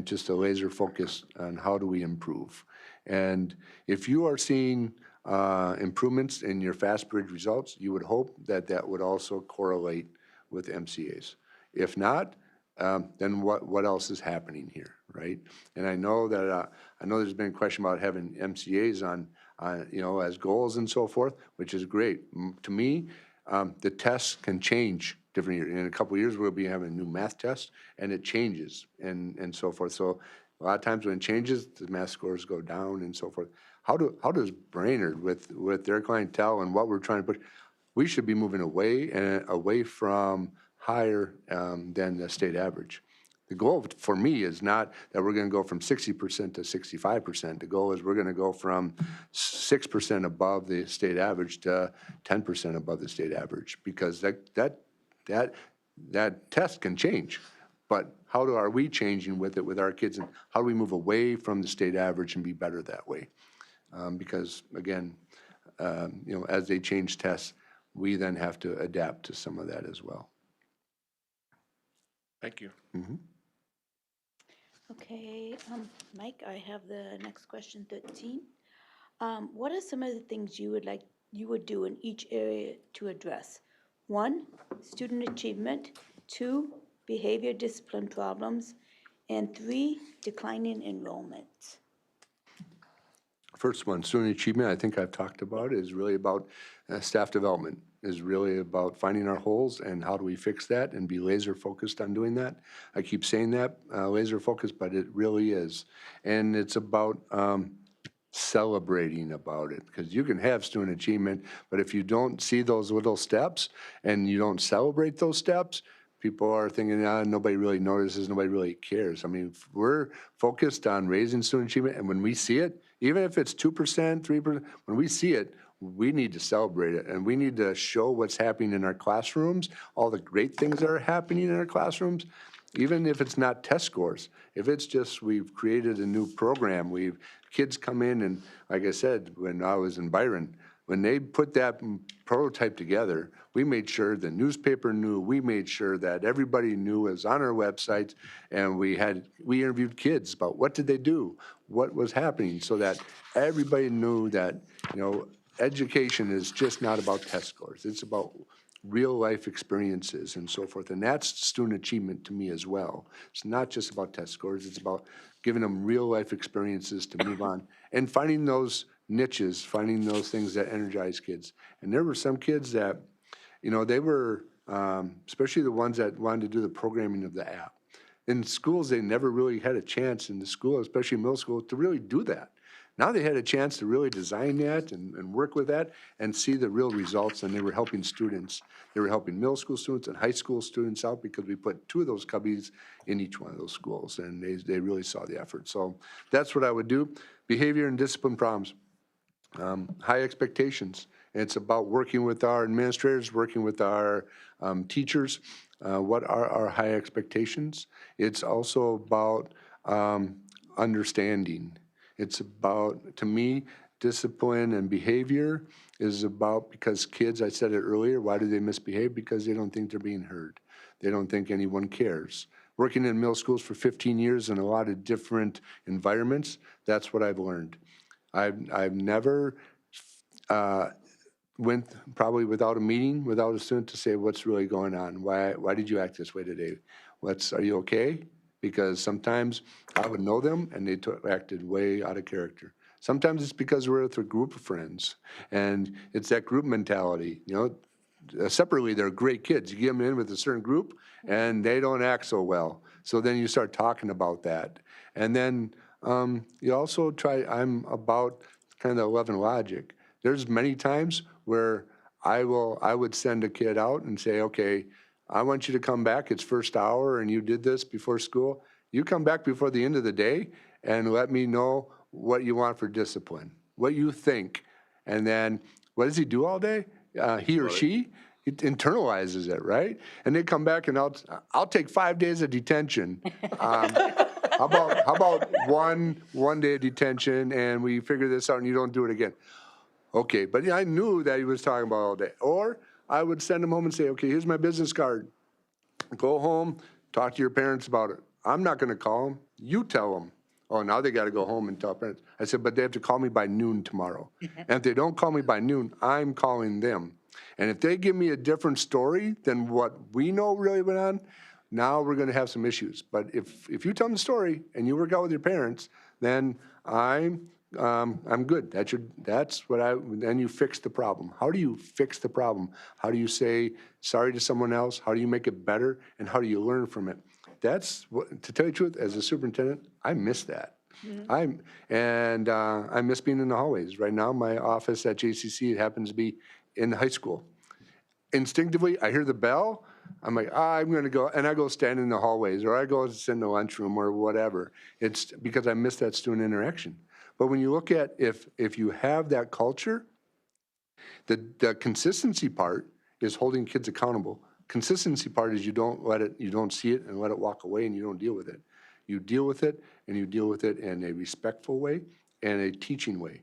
just a laser focus on how do we improve. And if you are seeing improvements in your FastBridge results, you would hope that would also correlate with MCAs. If not, then what else is happening here, right? And I know that there's been a question about having MCAs on as goals and so forth, which is great. To me, the tests can change different years. In a couple of years, we'll be having a new math test, and it changes and so forth. So a lot of times when it changes, the math scores go down and so forth. How does Brainerd, with their clientele and what we're trying to push, we should be moving away from higher than the state average. The goal for me is not that we're gonna go from 60% to 65%. The goal is we're gonna go from 6% above the state average to 10% above the state average, because that test can change. But how are we changing with it with our kids, and how do we move away from the state average and be better that way? Because again, as they change tests, we then have to adapt to some of that as well.
Thank you.
Okay, Mike, I have the next question, 13. What are some of the things you would do in each area to address? 1, student achievement, 2, behavior discipline problems, and 3, declining enrollment.
First one, student achievement, I think I've talked about, is really about staff development, is really about finding our holes and how do we fix that and be laser focused on doing that. I keep saying that, laser focused, but it really is. And it's about celebrating about it, because you can have student achievement, but if you don't see those little steps and you don't celebrate those steps, people are thinking, nobody really notices, nobody really cares. I mean, if we're focused on raising student achievement, and when we see it, even if it's 2%, 3%, when we see it, we need to celebrate it, and we need to show what's happening in our classrooms, all the great things that are happening in our classrooms, even if it's not test scores. If it's just we've created a new program, kids come in, and like I said, when I was in Byron, when they put that prototype together, we made sure the newspaper knew, we made sure that everybody knew it was on our website, and we interviewed kids about what did they do, what was happening, so that everybody knew that, education is just not about test scores. It's about real life experiences and so forth. And that's student achievement to me as well. It's not just about test scores. It's about giving them real life experiences to move on and finding those niches, finding those things that energize kids. And there were some kids that, they were, especially the ones that wanted to do the programming of the app. In schools, they never really had a chance in the school, especially middle school, to really do that. Now they had a chance to really design that and work with that and see the real results, and they were helping students. They were helping middle school students and high school students out, because we put 2 of those cubbies in each one of those schools, and they really saw the effort. So that's what I would do. Behavior and discipline problems. High expectations. It's about working with our administrators, working with our teachers. What are our high expectations? It's also about understanding. It's about, to me, discipline and behavior is about, because kids, I said it earlier, why do they misbehave? Because they don't think they're being heard. They don't think anyone cares. Working in middle schools for 15 years in a lot of different environments, that's what I've learned. I've never went probably without a meeting, without a student to say what's really going on. Why did you act this way today? Are you okay? Because sometimes I would know them and they acted way out of character. Sometimes it's because we're with a group of friends, and it's that group mentality. Separately, they're great kids. You get them in with a certain group and they don't act so well. So then you start talking about that. And then you also I'm about kind of love and logic. There's many times where I would send a kid out and say, okay, I want you to come back. It's first hour and you did this before school. You come back before the end of the day and let me know what you want for discipline, what you think. And then what does he do all day? He or she internalizes it, right? And they come back and I'll take 5 days of detention. How about one day of detention and we figure this out and you don't do it again? Okay, but yeah, I knew that he was talking about all day. Or I would send him home and say, okay, here's my business card. Go home, talk to your parents about it. I'm not going to call them. You tell them. Oh, now they got to go home and tell parents. I said, but they have to call me by noon tomorrow. And if they don't call me by noon, I'm calling them. And if they give me a different story than what we know really went on, now we're going to have some issues. But if you tell them the story and you work out with your parents, then I'm good. Then you fix the problem. How do you fix the problem? How do you say sorry to someone else? How do you make it better? And how do you learn from it? That's what, to tell you the truth, as a superintendent, I miss that. Mm-hmm. I miss being in the hallways. Right now, my office at JCC happens to be in the high school. Instinctively, I hear the bell. I'm like, I'm gonna go, and I go stand in the hallways, or I go sit in the lunchroom or whatever. It's because I miss that student interaction. But when you look at if you have that culture, the consistency part is holding kids accountable. Consistency part is you don't see it and let it walk away and you don't deal with it. You deal with it and you deal with it in a respectful way and a teaching way.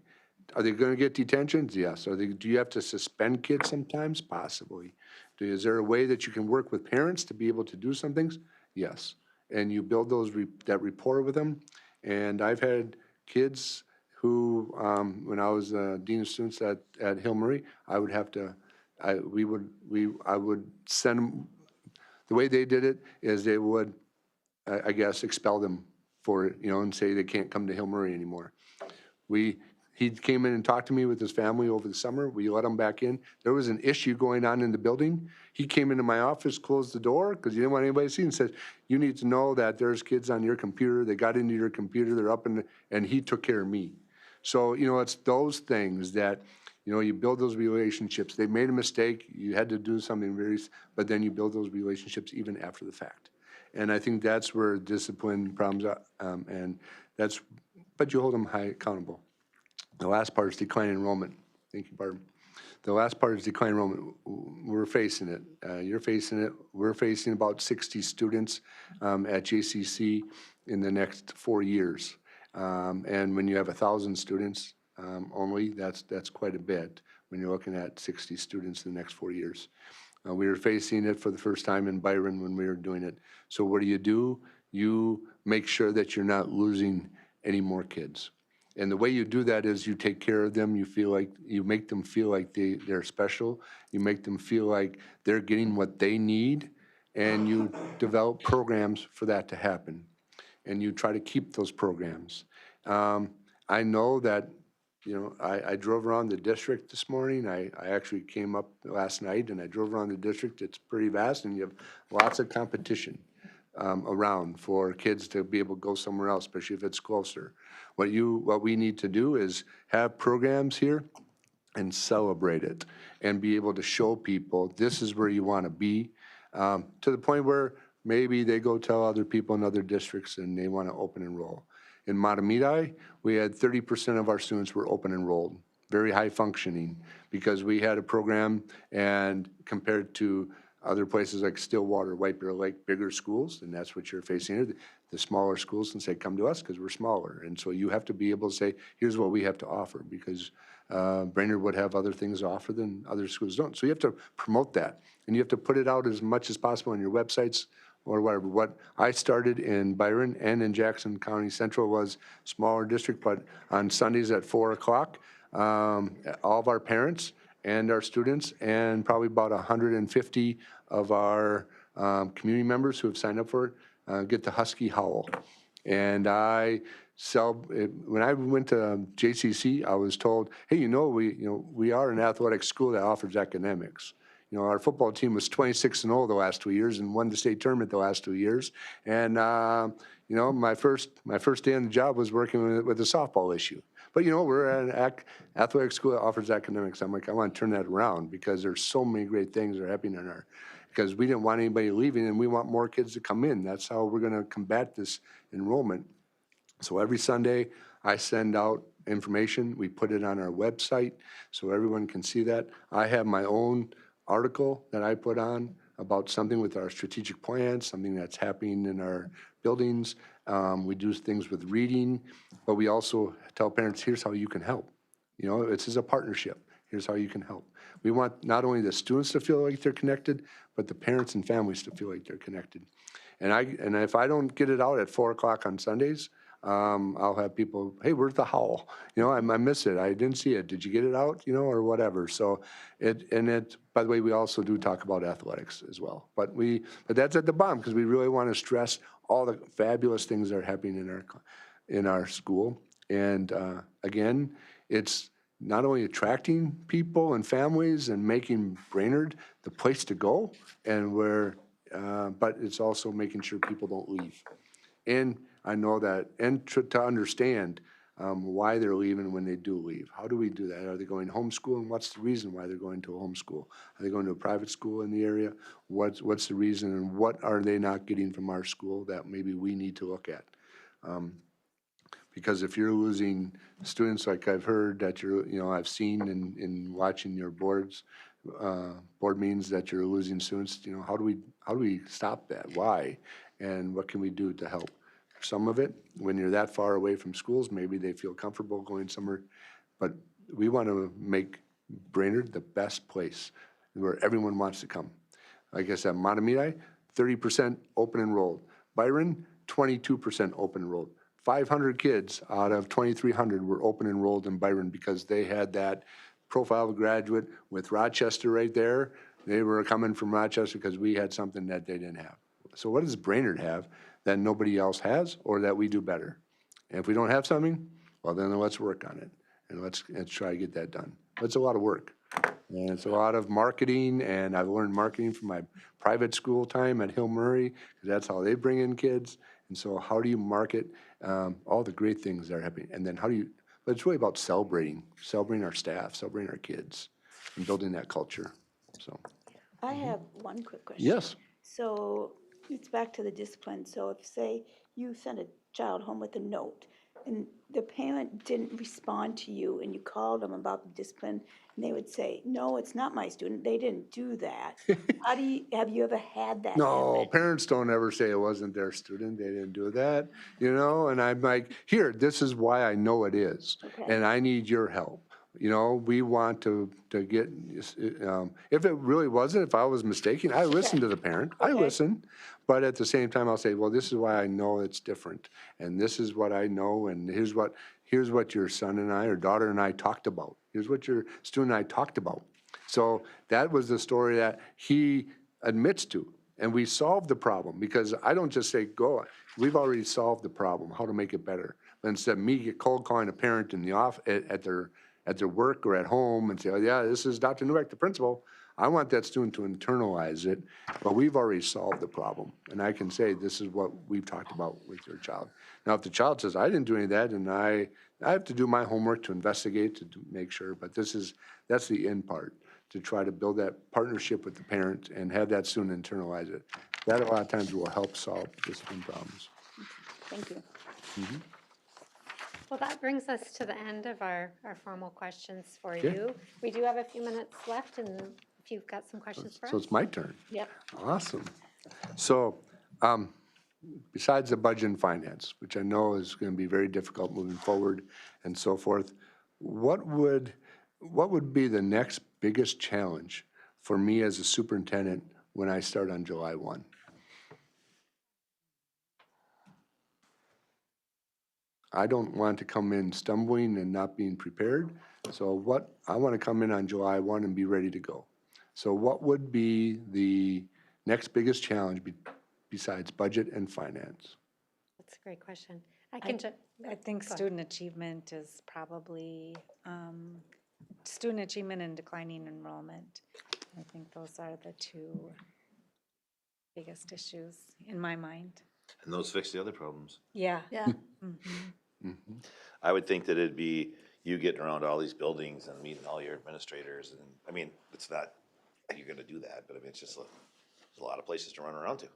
Are they going to get detentions? Yes. Do you have to suspend kids sometimes? Possibly. Is there a way that you can work with parents to be able to do some things? Yes. And you build that rapport with them. And I've had kids who, when I was dean of students at Hill Murray, I would send them. The way they did it is they would, I guess, expel them for it, and say they can't come to Hill Murray anymore. He came in and talked to me with his family over the summer. We let him back in. There was an issue going on in the building. He came into my office, closed the door because he didn't want anybody to see, and said, "You need to know that there's kids on your computer. They got into your computer. They're up and he took care of me." So, it's those things that, you build those relationships. They made a mistake. You had to do something but then you build those relationships even after the fact. And I think that's where discipline problems are, but you hold them high accountable. The last part is decline enrollment. Thank you, Barb. The last part is decline enrollment. We're facing it. You're facing it. We're facing about 60 students at JCC in the next 4 years. And when you have 1,000 students only, that's quite a bit when you're looking at 60 students in the next 4 years. We were facing it for the first time in Byron when we were doing it. So what do? You make sure that you're not losing any more kids. And the way you do that is you take care of them. You make them feel like they're special. You make them feel like they're getting what they need, and you develop programs for that to happen. And you try to keep those programs. I know that, I drove around the district this morning. I actually came up last night and I drove around the district. It's pretty vast and you have lots of competition around for kids to be able to go somewhere else, especially if it's closer. What we need to do is have programs here and celebrate it and be able to show people this is where you want to be, to the point where maybe they go tell other people in other districts and they want to open enroll. In Matamidi, we had 30% of our students were open enrolled, very high functioning, because we had a program, and compared to other places like Stillwater, White Bear Lake, bigger schools, and that's what you're facing here. The smaller schools can say, come to us because we're smaller. And so you have to be able to say, here's what we have to offer, because Brainerd would have other things to offer than other schools don't. So you have to promote that, and you have to put it out as much as possible on your websites or whatever. What I started in Byron and in Jackson County Central was smaller district, but on Sundays at 4 o'clock, all of our parents and our students and probably about 150 of our community members who have signed up for it get the Husky Howl. And when I went to JCC, I was told, hey, we are an athletic school that offers academics. Our football team was 26-0 the last 2 years and won the state tournament the last 2 years. And, my first day on the job was working with the softball issue. But, we're an athletic school that offers academics. I'm like, I want to turn that around because there's so many great things that are happening because we didn't want anybody leaving and we want more kids to come in. That's how we're going to combat this enrollment. So every Sunday I send out information. We put it on our website so everyone can see that. I have my own article that I put on about something with our strategic plan, something that's happening in our buildings. We do things with reading, but we also tell parents, here's how you can help. This is a partnership. Here's how you can help. We want not only the students to feel like they're connected, but the parents and families to feel like they're connected. And if I don't get it out at 4 o'clock on Sundays, I'll have people, hey, where's the howl? I miss it. I didn't see it. Did you get it out? Or whatever. So by the way, we also do talk about athletics as well. But that's at the bottom because we really want to stress all the fabulous things that are happening in our school. And again, it's not only attracting people and families and making Brainerd the place to go, but it's also making sure people don't leave. And I know that, and to understand why they're leaving when they do leave. How do we do that? Are they going homeschool, and what's the reason why they're going to a homeschool? Are they going to a private school in the area? What's the reason, and what are they not getting from our school that maybe we need to look at? Because if you're losing students, like I've heard that I've seen in watching your board meetings that you're losing students, how do we stop that? Why? And what can we do to help? Some of it, when you're that far away from schools, maybe they feel comfortable going somewhere, but we want to make Brainerd the best place where everyone wants to come. Like I said, Matamidi, 30% open enrolled. Byron, 22% open enrolled. 500 kids out of 2,300 were open enrolled in Byron because they had that profile of graduate with Rochester right there. They were coming from Rochester because we had something that they didn't have. So what does Brainerd have that nobody else has or that we do better? And if we don't have something, well, then let's work on it and let's try to get that done. But it's a lot of work. And it's a lot of marketing, and I've learned marketing from my private school time at Hill Murray, because that's how they bring in kids. And so how do you market all the great things that are happening? And then but it's really about celebrating our staff, celebrating our kids, and building that culture, so.
I have one quick question.
Yes.
So it's back to the discipline. So if, say, you send a child home with a note and the parent didn't respond to you and you called them about the discipline and they would say, no, it's not my student, they didn't do that. Have you ever had that
No,
happen?
parents don't ever say it wasn't their student, they didn't do that, and I'm like, here, this is why I know it is,
Okay.
and I need your help. We want to get, if it really wasn't, if I was mistaken, I listen to the parent, I
Okay.
listen, but at the same time, I'll say, well, this is why I know it's different, and this is what I know, and here's what your son and I, or daughter and I talked about. Here's what your student and I talked about. So that was the story that he admits to, and we solved the problem, because I don't just say, go, we've already solved the problem, how to make it better. But instead of me cold calling a parent in the at their work or at home and say, oh yeah, this is Dr. Newbeck, the principal, I want that student to internalize it, but we've already solved the problem. And I can say, this is what we've talked about with your child. Now, if the child says, I didn't do any of that, and I have to do my homework to investigate, to make sure, but that's the end part, to try to build that partnership with the parent and have that student internalize it. That a lot of times will help solve discipline problems.
Thank you.
Well, that brings us to the end of our formal questions for
Okay.
you. We do have a few minutes left, and if you've got some questions for us.
So it's my turn.
Yep.
Awesome. So, besides the budget and finance, which I know is going to be very difficult moving forward and so forth, what would be the next biggest challenge for me as a superintendent when I start on July 1? I don't want to come in stumbling and not being prepared. So I want to come in on July 1 and be ready to go. So what would be the next biggest challenge besides budget and finance?
That's a great question.
I think
Go ahead.
student achievement is probably, student achievement and declining enrollment. I think those are the two biggest issues in my mind.
And those fix the other problems.
Yeah.
Yeah.
I would think that it'd be you getting around all these buildings and meeting all your administrators, and, I mean, it's not, you're gonna do that, but I mean, it's just, there's a lot of places to run around to.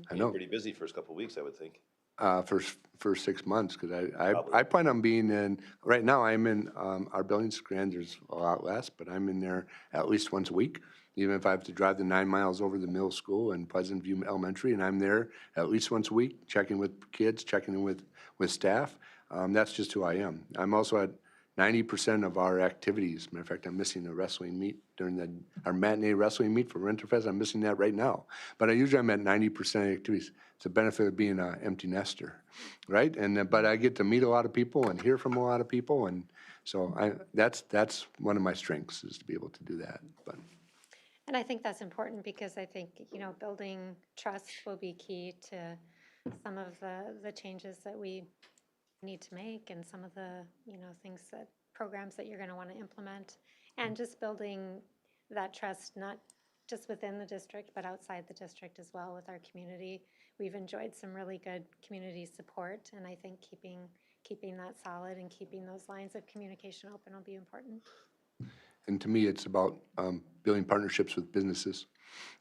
I know.
Pretty busy first couple of weeks, I would think.
For 6 months, because
Probably.
I plan on being in, right now I'm in, our building's grand, there's a lot less, but I'm in there at least once a week. Even if I have to drive the 9 miles over to the middle school in Pleasant View Elementary, and I'm there at least once a week, checking with kids, checking in with staff. That's just who I am. I'm also at 90% of our activities. Matter of fact, I'm missing a wrestling meet during our matinee wrestling meet for Winterfest. I'm missing that right now. But usually I'm at 90% of activities. It's a benefit of being an empty nester, right? But I get to meet a lot of people and hear from a lot of people, and so that's one of my strengths, is to be able to do that. But
And I think that's important, because I think, building trust will be key to some of the changes that we need to make, and some of the, programs that you're going to want to implement, and just building that trust, not just within the district, but outside the district as well with our community. We've enjoyed some really good community support, and I think keeping keeping that solid and keeping those lines of communication open will be important.
And to me, it's about building partnerships with businesses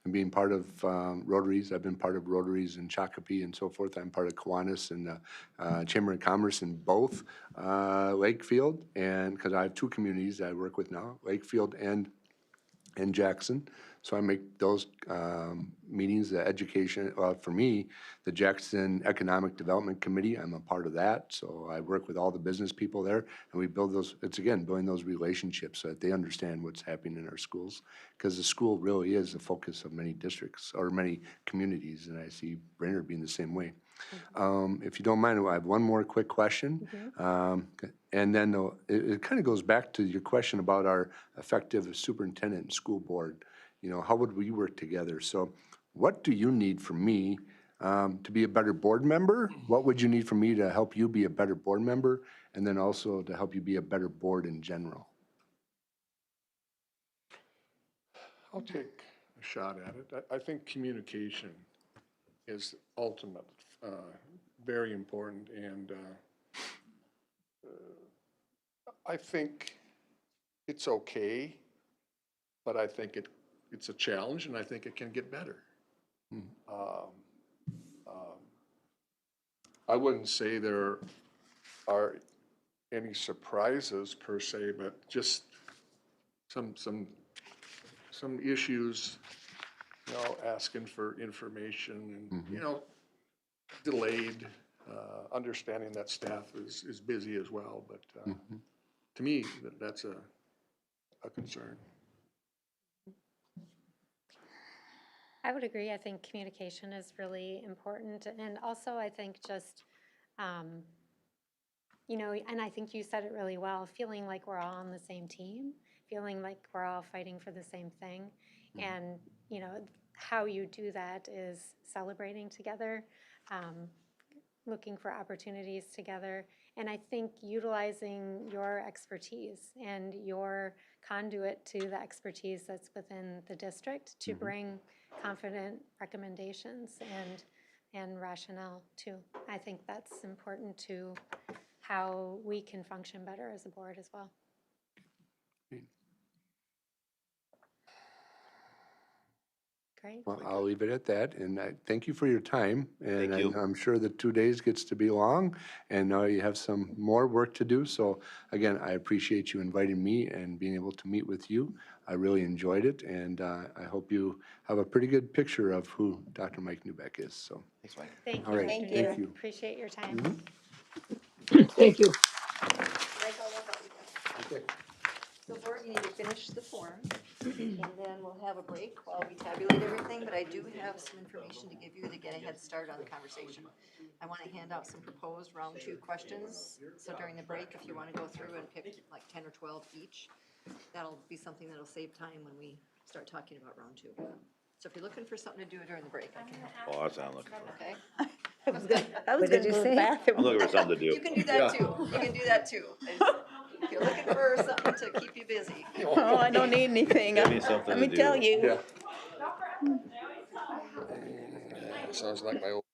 and being part of Rotaries. I've been part of Rotaries in Shakopee and so forth. I'm part of Kiwanis and Chamber of Commerce in both Lakefield, and because I have two communities I work with now, Lakefield and Jackson. So I make those meetings, the education, for me, the Jackson Economic Development Committee, I'm a part of that. So I work with all the business people there, and we build those, it's again, building those relationships so that they understand what's happening in our schools. Because the school really is the focus of many districts or many communities, and I see Brainerd being the same way. If you don't mind, I have one more quick question. And then it kind of goes back to your question about our effective superintendent and school board. You know, how would we work together? So what do you need from me to be a better board member? What would you need from me to help you be a better board member? And then also to help you be a better board in general?
I'll take a shot at it. I think communication is ultimate, very important, and I think it's okay, but I think it's a challenge, and I think it can get better. I wouldn't say there are any surprises per se, but just some issues, you know, asking for information and, you know, delayed, understanding that staff is busy as well, but to me, that's a concern.
I would agree. I think communication is really important. And also, I think just, you know, and I think you said it really well, feeling like we're all on the same team, feeling like we're all fighting for the same thing. And, you know, how you do that is celebrating together, looking for opportunities together. And I think utilizing your expertise and your conduit to the expertise that's within the district to bring confident recommendations and rationale too. I think that's important to how we can function better as a board as well. Great.
Well, I'll leave it at that, and I thank you for your time. And
Thank you.
I'm sure the 2 days gets to be long, and now you have some more work to do. So again, I appreciate you inviting me and being able to meet with you. I really enjoyed it, and I hope you have a pretty good picture of who Dr. Mike Newbeck is, so.
Thanks, Mike.
Thank
All
you,
right,
Dr.
thank
Newbeck.
you.
Appreciate your time.
Thank you.
So board, you need to finish the form, and then we'll have a break while we tabulate everything, but I do have some information to give you to get a head start on the conversation. I want to hand out some proposed round 2 questions, so during the break, if you want to go through and pick like 10 or 12 each, that'll be something that'll save time when we start talking about round 2. So if you're looking for something to do during the break, I can help,
Oh, that's what I'm looking for.
okay?
I was
What did
gonna
you
go to the
say?
bathroom.
I'm looking for something to
You
do.
can do that too, you can do that too. If you're looking for something to keep you busy.
Oh, I don't need anything.
Give me something
Let
to
me tell
do.
you.
Yeah. Sounds like my old